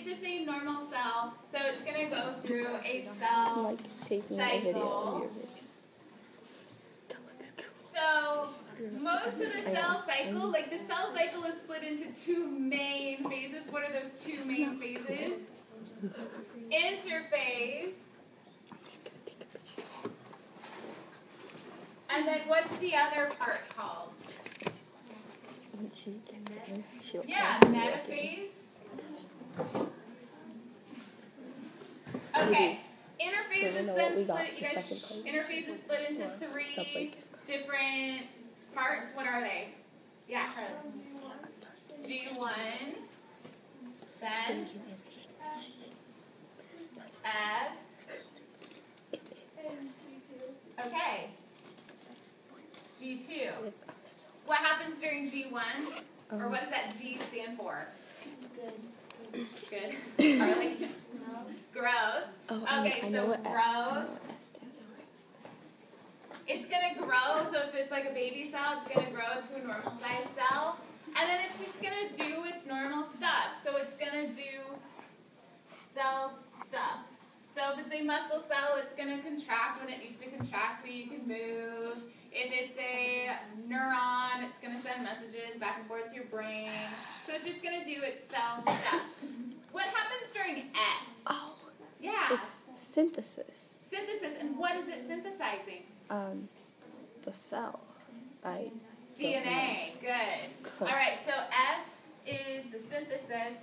to say normal cell, so it's going to go through a cell cycle. So most of the cell cycle, like the cell cycle is split into two main phases. What are those two main phases? Interphase. And then what's the other part called? Yeah, metaphase. Okay. Interphase is then split. You guys, interphase is split into three different parts. What are they? Yeah, G1, then S. Okay. G2. What happens during G1? Or what does that G stand for? Good. Carly? No. Growth. Okay, so growth. It's going to grow, so if it's like a baby cell, it's going to grow to a normal size cell. And then it's just going to do its normal stuff. So it's going to do cell stuff. So if it's a muscle cell, it's going to contract when it needs to contract so you can move. If it's a neuron, it's going to send messages back and forth to your brain. So it's just going to do its cell stuff. What happens during S? Oh. Yeah. It's synthesis. Synthesis. And what is it synthesizing? The cell. DNA. Good. All right, so S is the synthesis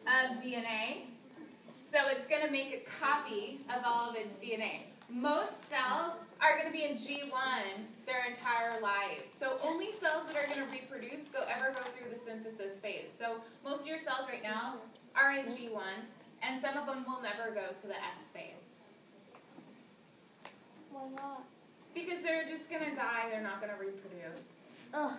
of DNA. So it's going to make a copy of all of its DNA. Most cells are going to be in G1 their entire lives. So only cells that are going to reproduce ever go through the synthesis phase. So most of your cells right now are in G1, and some of them will never go to the S phase. Why not? Because they're just going to die. They're not going to reproduce. Oh,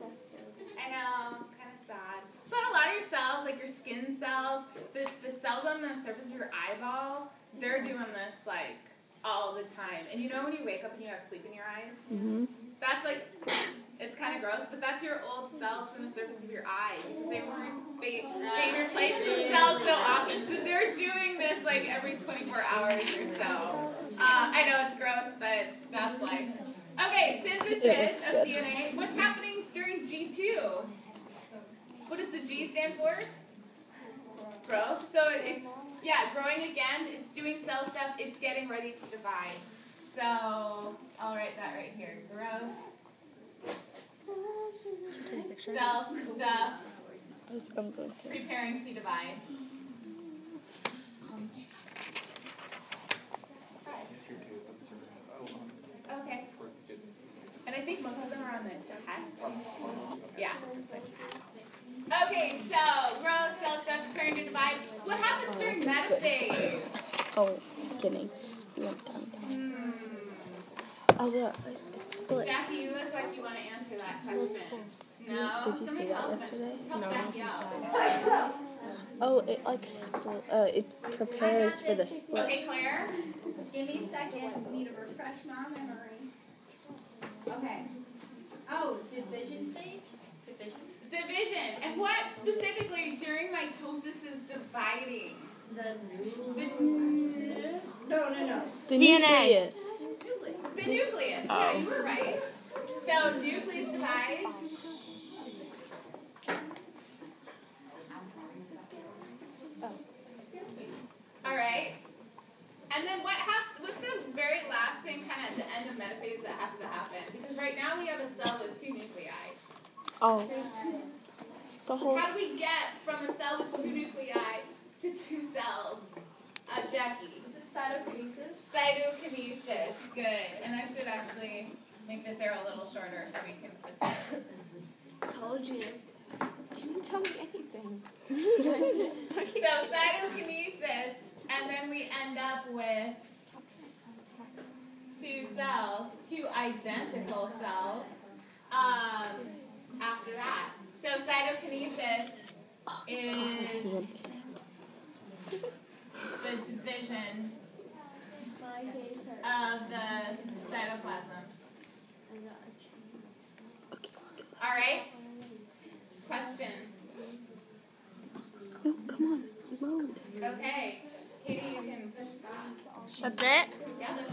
I know, kind of sad. But a lot of your cells, like your skin cells, the cells on the surface of your eyeball, they're doing this like all the time. And you know when you wake up and you have sleep in your eyes? Mm-hmm. That's like, it's kind of gross, but that's your old cells from the surface of your eye because they replace those cells so often. So they're doing this like every 24 hours or so. I know it's gross, but that's life. Okay, synthesis of DNA. What's happening during G2? What does the G stand for? Growth. So it's, yeah, growing again. It's doing cell stuff. It's getting ready to divide. So I'll write that right here. Growth. Cell stuff. Preparing to divide. Okay. And I think most of them are on the test. Yeah. Okay, so growth, cell stuff, preparing to divide. What happens during metaphase? Oh, just kidding. We went down. Oh, look. It's split. Jackie, you look like you want to answer that question. No? Did you see that yesterday? Help Jackie out. Oh, it like split. It prepares for the split. Okay, Claire? Just give me a second. I need to refresh my memory. Okay. Oh, division stage? Division. And what specifically during mitosis is dividing? No. The nucleus. The nucleus. Yeah, you were right. So nucleus divides. All right. And then what's the very last thing kind of at the end of metaphase that has to happen? Because right now we have a cell with two nuclei. Oh. The whole. How do we get from a cell with two nuclei to two cells? Jackie. This is cytokinesis. Cytokinesis. Good. And I should actually make this arrow a little shorter so we can put this. told you. You didn't tell me anything. So cytokinesis, and then we end up with two cells, two identical cells after that. So cytokinesis is the division of the cytoplasm. All right? Question? questions? Oh, come on, load. Okay. Katie, you can push stop. That's it? Yeah, that's